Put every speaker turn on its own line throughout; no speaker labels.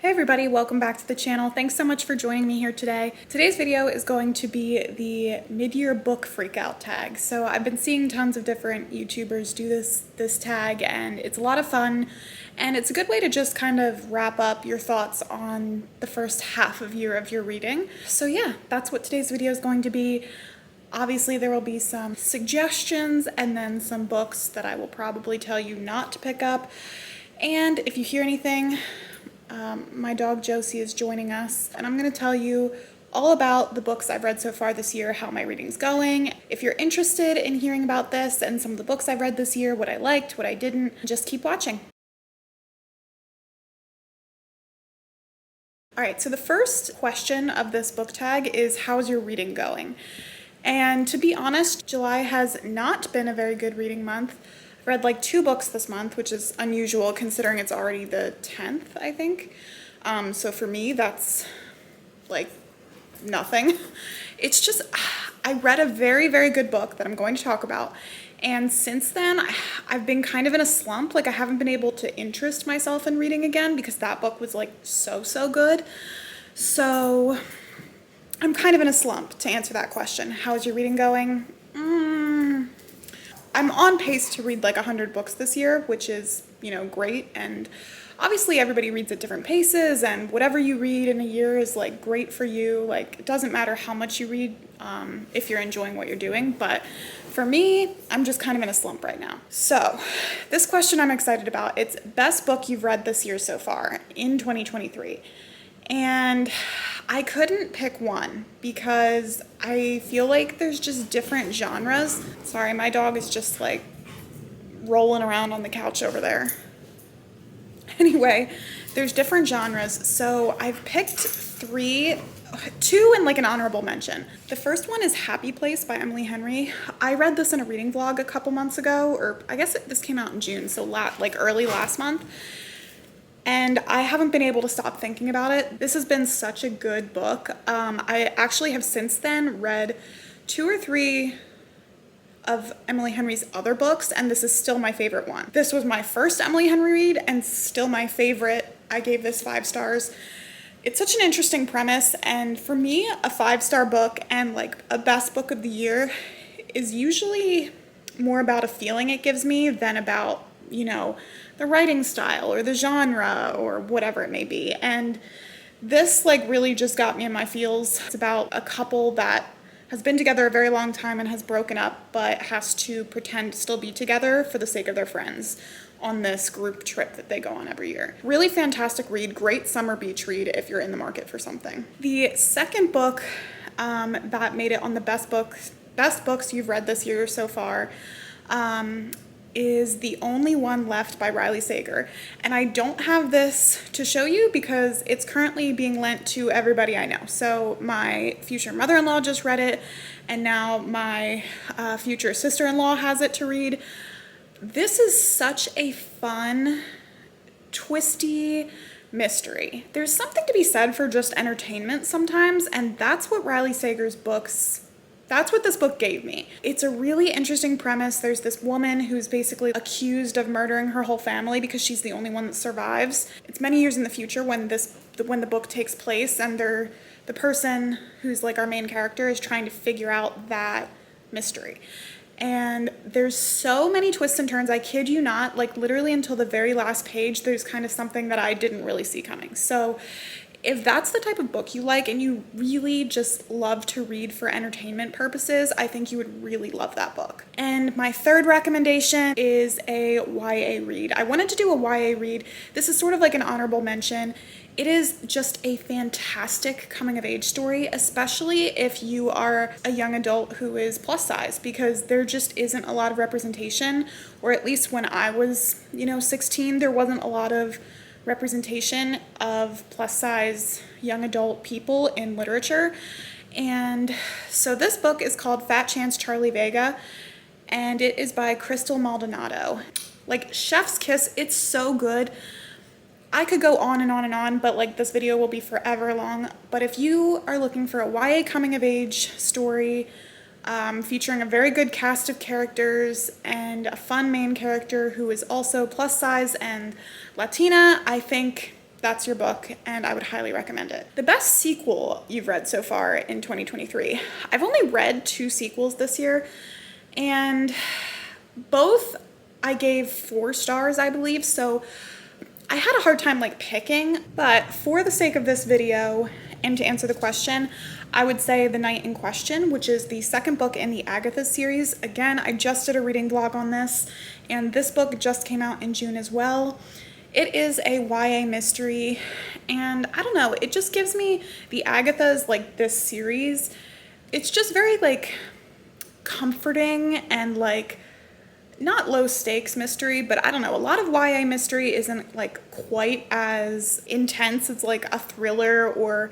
Hey everybody, welcome back to the channel. Thanks so much for joining me here today. Today's video is going to be the mid-year book freakout tag. So I've been seeing tons of different YouTubers do this tag, and it's a lot of fun, and it's a good way to just kind of wrap up your thoughts on the first half of year of your reading. So yeah, that's what today's video is going to be. Obviously there will be some suggestions and then some books that I will probably tell you not to pick up. And if you hear anything, my dog Josie is joining us, and I'm going to tell you all about the books I've read so far this year, how my reading's going. If you're interested in hearing about this and some of the books I've read this year, what I liked, what I didn't, just keep watching. Alright, so the first question of this book tag is, how's your reading going? And to be honest, July has not been a very good reading month. I've read like 2 books this month, which is unusual considering it's already the 10th, I think. So for me, that's like nothing. It's just, I read a very, very good book that I'm going to talk about. And since then, I've been kind of in a slump. Like I haven't been able to interest myself in reading again because that book was like so good. So I'm kind of in a slump to answer that question. How's your reading going? I'm on pace to read like 100 books this year, which is, you know, great. And obviously everybody reads at different paces, and whatever you read in a year is like great for you. Like it doesn't matter how much you read if you're enjoying what you're doing. But for me, I'm just kind of in a slump right now. So this question I'm excited about. It's best book you've read this year so far in 2023. And I couldn't pick one because I feel like there's just different genres. Sorry, my dog is just like rolling around on the couch over there. Anyway, there's different genres. So I've picked 2 and like an honorable mention. The first one is Happy Place by Emily Henry. I read this in a reading vlog a couple months ago, or I guess this came out in June, so like early last month. And I haven't been able to stop thinking about it. This has been such a good book. I actually have since then read 2 or 3 of Emily Henry's other books, and this is still my favorite one. This was my first Emily Henry read and still my favorite. I gave this 5 stars. It's such an interesting premise, and for me, a 5-star book and like a best book of the year is usually more about a feeling it gives me than about, you know, the writing style or the genre or whatever it may be. And this like really just got me in my feels. It's about a couple that has been together a very long time and has broken up, but has to pretend to still be together for the sake of their friends on this group trip that they go on every year. Really fantastic read, great summer beach read if you're in the market for something. The second book that made it on the best books you've read this year so far is The Only One Left by Riley Sager. And I don't have this to show you because it's currently being lent to everybody I know. So my future mother-in-law just read it, and now my future sister-in-law has it to read. This is such a fun, twisty mystery. There's something to be said for just entertainment sometimes, and that's what that's what this book gave me. It's a really interesting premise. There's this woman who's basically accused of murdering her whole family because she's the only one that survives. It's many years in the future when the book takes place, and the person who's like our main character is trying to figure out that mystery. And there's so many twists and turns, I kid you not, like literally until the very last page, there's kind of something that I didn't really see coming. So if that's the type of book you like and you really just love to read for entertainment purposes, I think you would really love that book. And my third recommendation is a YA read. I wanted to do a YA read. This is sort of like an honorable mention. It is just a fantastic coming-of-age story, especially if you are a young adult who is plus size, because there just isn't a lot of representation, or at least when I was, 16, there wasn't a lot of representation of plus size young adult people in literature. And so this book is called Fat Chance Charlie Vega, and it is by Crystal Maldonado. Like chef's kiss, it's so good. I could go on and on and on, but like this video will be forever long. But if you are looking for a YA coming of age story featuring a very good cast of characters and a fun main character who is also plus size and Latina, I think that's your book, and I would highly recommend it. The best sequel you've read so far in 2023. I've only read 2 sequels this year, and both I gave 4 stars, I believe, so I had a hard time like picking, but for the sake of this video and to answer the question, I would say The Night in Question, which is the second book in the Agatha series. Again, I just did a reading vlog on this, and this book just came out in June as well. It is a YA mystery, and I don't know, it just gives me the Agathas, like this series, it's just very like comforting and like not low stakes mystery, but I don't know, a lot of YA mystery isn't like quite as intense. It's like a thriller or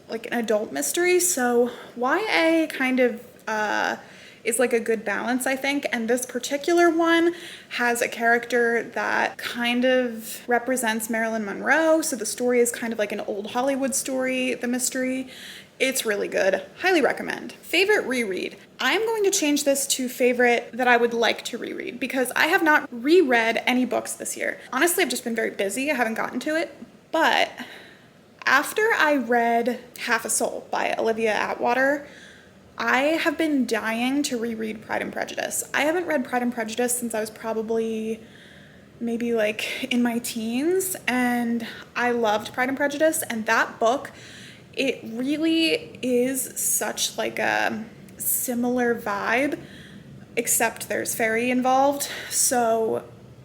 like an adult mystery. So YA kind of is like a good balance, I think. And this particular one has a character that kind of represents Marilyn Monroe. So the story is kind of like an old Hollywood story, the mystery. It's really good. Highly recommend. Favorite reread. I'm going to change this to favorite that I would like to reread because I have not reread any books this year. Honestly, I've just been very busy. I haven't gotten to it. But after I read Half a Soul by Olivia Atwater, I have been dying to reread Pride and Prejudice. I haven't read Pride and Prejudice since I was probably maybe like in my teens, and I loved Pride and Prejudice, and that book, it really is such like a similar vibe, except there's fairy involved. So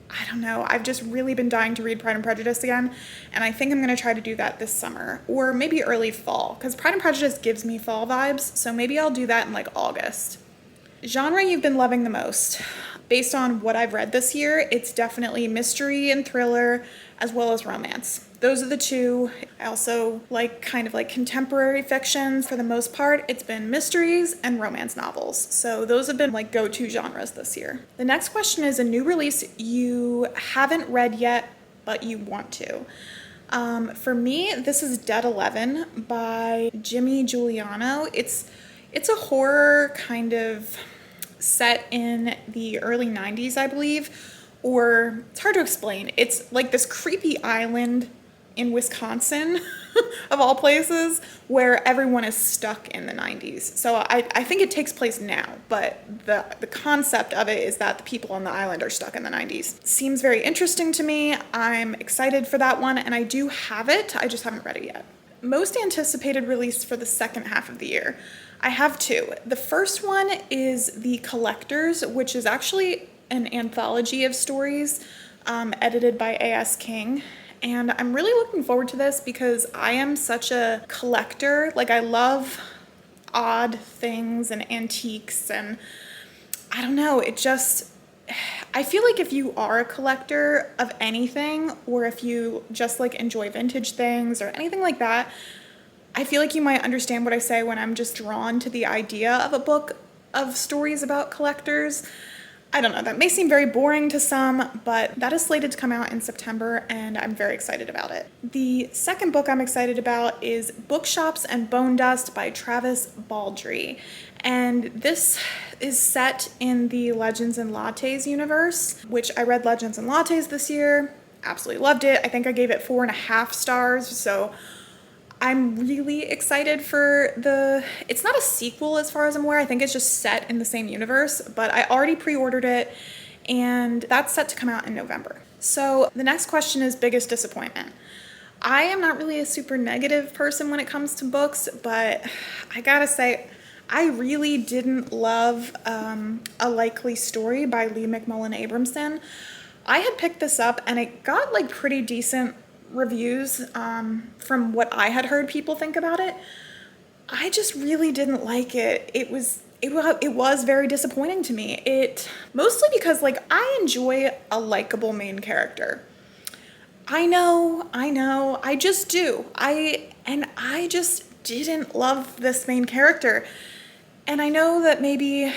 I don't know, I've just really been dying to read Pride and Prejudice again, and I think I'm going to try to do that this summer, or maybe early fall, because Pride and Prejudice gives me fall vibes, so maybe I'll do that in like August. Genre you've been loving the most. Based on what I've read this year, it's definitely mystery and thriller, as well as romance. Those are the 2. I also like kind of like contemporary fiction. For the most part, it's been mysteries and romance novels. So those have been like go-to genres this year. The next question is a new release you haven't read yet, but you want to. For me, this is Dead 11 by Jimmy Giuliano. It's a horror kind of set in the early 90s, I believe, or it's hard to explain. It's like this creepy island in Wisconsin, of all places, where everyone is stuck in the 90s. So I think it takes place now, but the concept of it is that the people on the island are stuck in the 90s. Seems very interesting to me. I'm excited for that one, and I do have it. I just haven't read it yet. Most anticipated release for the second half of the year. I have 2. The first one is The Collectors, which is actually an anthology of stories edited by A.S. King. And I'm really looking forward to this because I am such a collector. Like, I love odd things and antiques, and I don't know, it just, I feel like if you are a collector of anything, or if you just like enjoy vintage things or anything like that, I feel like you might understand what I say when I'm just drawn to the idea of a book of stories about collectors. I don't know, that may seem very boring to some, but that is slated to come out in September, and I'm very excited about it. The second book I'm excited about is Bookshops and Bone Dust by Travis Baldree. And this is set in the Legends and Lattes universe, which I read Legends and Lattes this year. Absolutely loved it. I think I gave it 4.5 stars, so I'm really excited for it's not a sequel as far as I'm aware. I think it's just set in the same universe, but I already pre-ordered it, and that's set to come out in November. So the next question is biggest disappointment. I am not really a super negative person when it comes to books, but I gotta say, I really didn't love A Likely Story by Lee McMullen Abramson. I had picked this up, and it got like pretty decent reviews from what I had heard people think about it. I just really didn't like it. It was very disappointing to me. It mostly because like I enjoy a likable main character. I know, I just do. I just didn't love this main character. And I know that maybe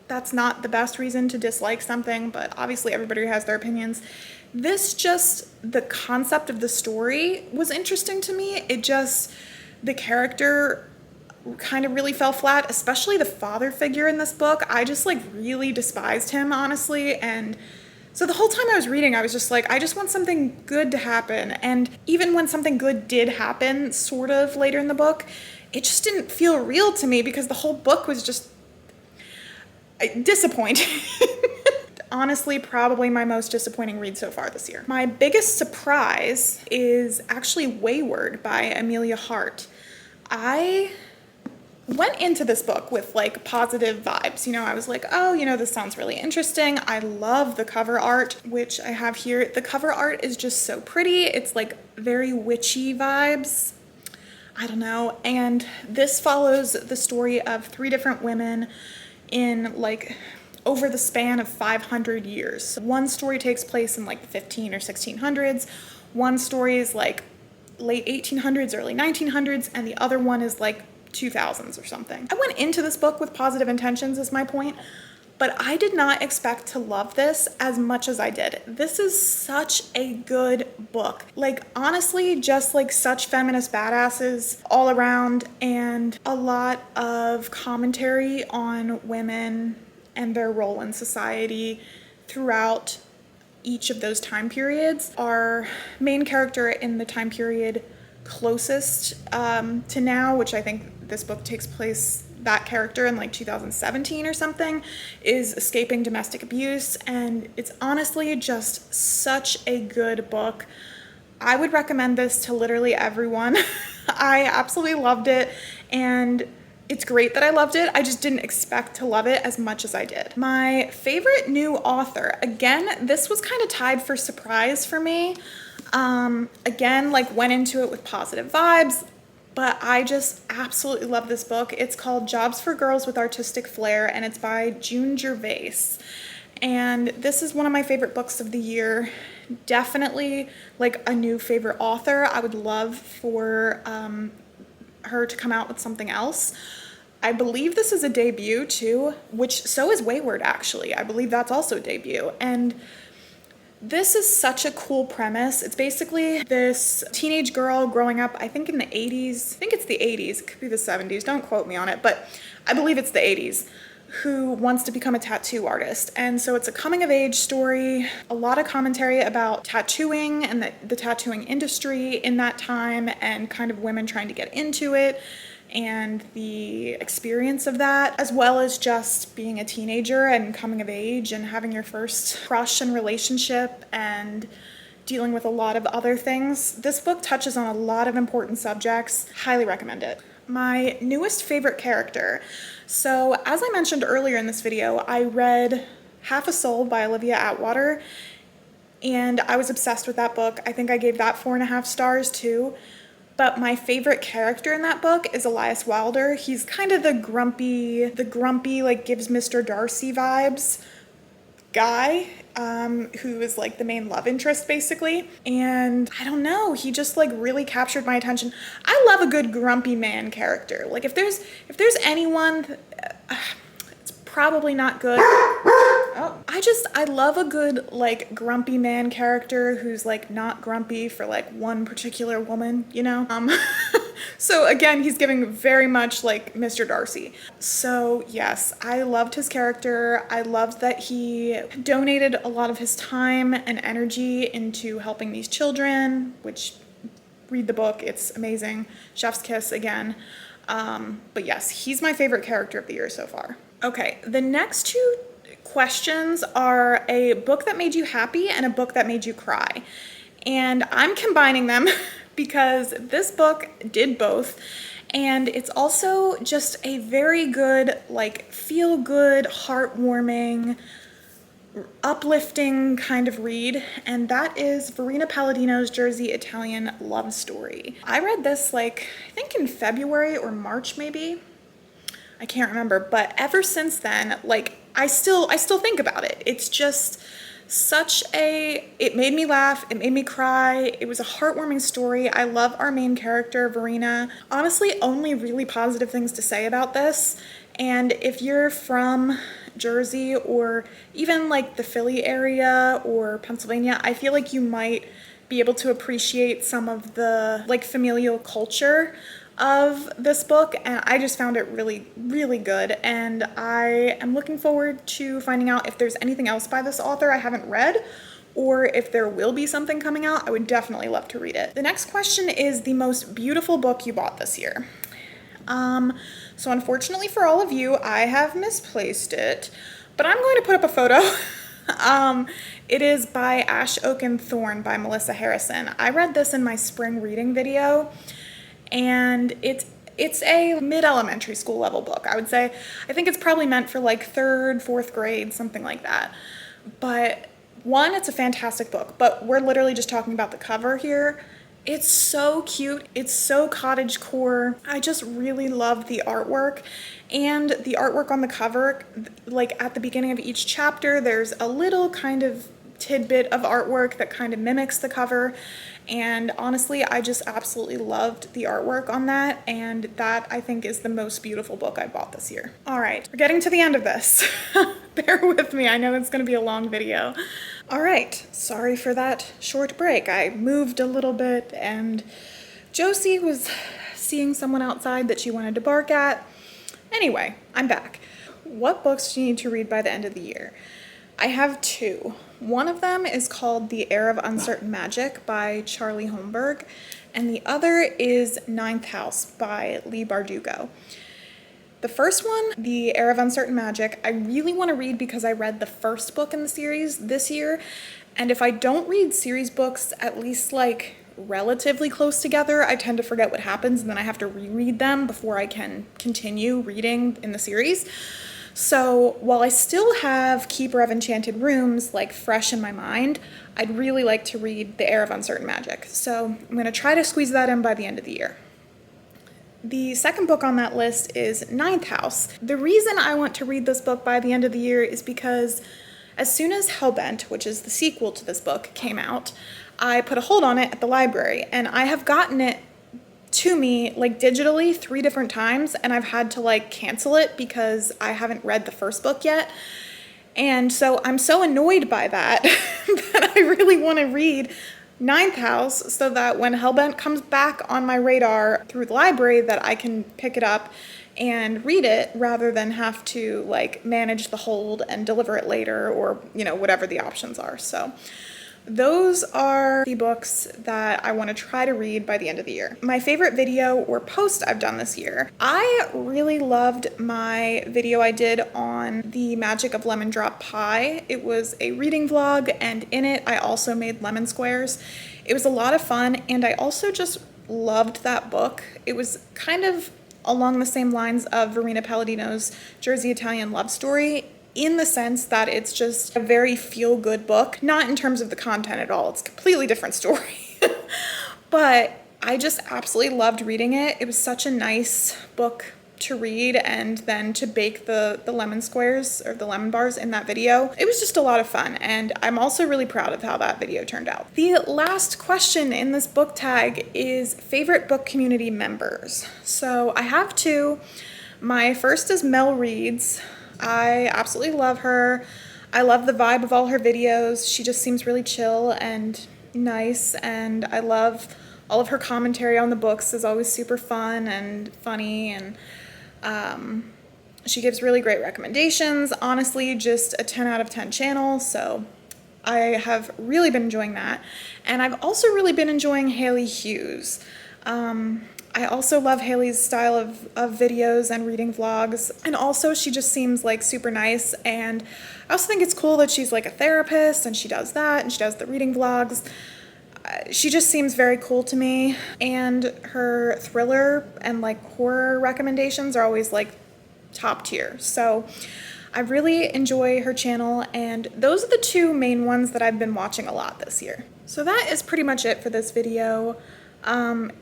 that's not the best reason to dislike something, but obviously everybody has their opinions. The concept of the story was interesting to me. The character kind of really fell flat, especially the father figure in this book. I just like really despised him, honestly, and So the whole time I was reading, I was just like, I just want something good to happen. And even when something good did happen, sort of later in the book, it just didn't feel real to me because the whole book was just disappointing. Honestly, probably my most disappointing read so far this year. My biggest surprise is actually Wayward by Amelia Hart. I went into this book with like positive vibes. You know, I was like, oh, you know, this sounds really interesting. I love the cover art, which I have here. The cover art is just so pretty. It's like very witchy vibes. I don't know. And this follows the story of 3 different women in like over the span of 500 years. One story takes place in like the 15 or 1600s. One story is like late 1800s, early 1900s, and the other one is like 2000s or something. I went into this book with positive intentions is my point, but I did not expect to love this as much as I did. This is such a good book. Like, honestly, just like such feminist badasses all around, and a lot of commentary on women and their role in society throughout each of those time periods. Our main character in the time period closest to now, which I think this book takes place, that character in like 2017 or something, is escaping domestic abuse, and it's honestly just such a good book. I would recommend this to literally everyone. I absolutely loved it, and it's great that I loved it. I just didn't expect to love it as much as I did. My favorite new author, again, this was kind of tied for surprise for me. Again, like went into it with positive vibes, but I just absolutely love this book. It's called Jobs for Girls with Artistic Flair, and it's by June Gervais. And this is one of my favorite books of the year. Definitely like a new favorite author. I would love for her to come out with something else. I believe this is a debut too, which so is Wayward actually. I believe that's also a debut. And this is such a cool premise. It's basically this teenage girl growing up, I think in the 80s. I think it's the 80s. It could be the 70s. Don't quote me on it, but I believe it's the 80s, who wants to become a tattoo artist. And so it's a coming of age story, a lot of commentary about tattooing and the tattooing industry in that time, and kind of women trying to get into it and the experience of that, as well as just being a teenager and coming of age and having your first crush and relationship and dealing with a lot of other things. This book touches on a lot of important subjects. Highly recommend it. My newest favorite character. So as I mentioned earlier in this video, I read Half a Soul by Olivia Atwater, and I was obsessed with that book. I think I gave that 4.5 stars too. But my favorite character in that book is Elias Wilder. He's kind of the grumpy, like gives Mr. Darcy vibes guy, who is like the main love interest basically. And I don't know, he just like really captured my attention. I love a good grumpy man character. Like if there's anyone, it's probably not good. Oh, I love a good like grumpy man character who's like not grumpy for like one particular woman, you know? So again, he's giving very much like Mr. Darcy. So yes, I loved his character. I loved that he donated a lot of his time and energy into helping these children, which, read the book, it's amazing. Chef's kiss again. But yes, he's my favorite character of the year so far. Okay, the next 2 questions are a book that made you happy and a book that made you cry. And I'm combining them because this book did both. And it's also just a very good, like feel-good, heartwarming, uplifting kind of read. And that is Verena Palladino's Jersey Italian Love Story. I read this like, I think in February or March maybe. I can't remember, but ever since then, like I still think about it. It's just it made me laugh, it made me cry, it was a heartwarming story. I love our main character, Verena. Honestly, only really positive things to say about this. And if you're from Jersey or even like the Philly area or Pennsylvania, I feel like you might be able to appreciate some of the like familial culture of this book, and I just found it really, really good, and I am looking forward to finding out if there's anything else by this author I haven't read, or if there will be something coming out. I would definitely love to read it. The next question is the most beautiful book you bought this year. So unfortunately for all of you, I have misplaced it, but I'm going to put up a photo. It is by Ash, Oak, and Thorn by Melissa Harrison. I read this in my spring reading video, and it's a mid-elementary school level book, I would say. I think it's probably meant for like 3rd, 4th grade, something like that. But one, it's a fantastic book, but we're literally just talking about the cover here. It's so cute. It's so cottagecore. I just really love the artwork, and the artwork on the cover, like at the beginning of each chapter, there's a little kind of tidbit of artwork that kind of mimics the cover. And honestly, I just absolutely loved the artwork on that, and that I think is the most beautiful book I bought this year. All right, we're getting to the end of this. Bear with me, I know it's gonna be a long video. All right, sorry for that short break. I moved a little bit, and Josie was seeing someone outside that she wanted to bark at. Anyway, I'm back. What books do you need to read by the end of the year? I have 2. One of them is called The Heir of Uncertain Magic by Charlie Holmberg, and the other is Ninth House by Leigh Bardugo. The first one, The Heir of Uncertain Magic, I really want to read because I read the first book in the series this year, and if I don't read series books at least like relatively close together, I tend to forget what happens, and then I have to reread them before I can continue reading in the series. So while I still have Keeper of Enchanted Rooms like fresh in my mind, I'd really like to read The Heir of Uncertain Magic. So I'm going to try to squeeze that in by the end of the year. The second book on that list is Ninth House. The reason I want to read this book by the end of the year is because as soon as Hellbent, which is the sequel to this book, came out, I put a hold on it at the library, and I have gotten it to me like digitally 3 different times, and I've had to like cancel it because I haven't read the first book yet. And so I'm so annoyed by that that I really want to read Ninth House so that when Hellbent comes back on my radar through the library, that I can pick it up and read it rather than have to like manage the hold and deliver it later, or you know, whatever the options are. So those are the books that I want to try to read by the end of the year. My favorite video or post I've done this year. I really loved my video I did on the magic of lemon drop pie. It was a reading vlog, and in it I also made lemon squares. It was a lot of fun, and I also just loved that book. It was kind of along the same lines of Verena Palladino's Jersey Italian love story, in the sense that it's just a very feel-good book, not in terms of the content at all. It's a completely different story. But I just absolutely loved reading it. It was such a nice book to read, and then to bake the lemon squares or the lemon bars in that video. It was just a lot of fun, and I'm also really proud of how that video turned out. The last question in this book tag is favorite book community members. So I have 2. My first is Mel Reads. I absolutely love her. I love the vibe of all her videos. She just seems really chill and nice, and I love all of her commentary on the books is always super fun and funny, and she gives really great recommendations. Honestly, just a 10 out of 10 channel, so I have really been enjoying that. And I've also really been enjoying Haley Hughes. I also love Haley's style of videos and reading vlogs, and also she just seems like super nice, and I also think it's cool that she's like a therapist and she does that, and she does the reading vlogs. She just seems very cool to me, and her thriller and like horror recommendations are always like top tier. So I really enjoy her channel, and those are the 2 main ones that I've been watching a lot this year. So that is pretty much it for this video.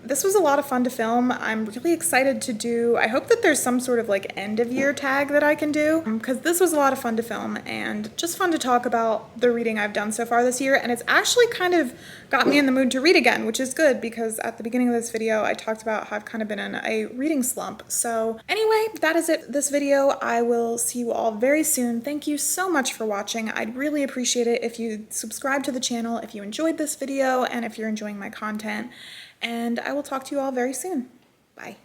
This was a lot of fun to film. I'm really excited to do, I hope that there's some sort of like end of year tag that I can do, because this was a lot of fun to film and just fun to talk about the reading I've done so far this year. And it's actually kind of got me in the mood to read again, which is good, because at the beginning of this video I talked about how I've kind of been in a reading slump. So anyway, that is it for this video. I will see you all very soon. Thank you so much for watching. I'd really appreciate it if you subscribe to the channel if you enjoyed this video and if you're enjoying my content. And I will talk to you all very soon. Bye.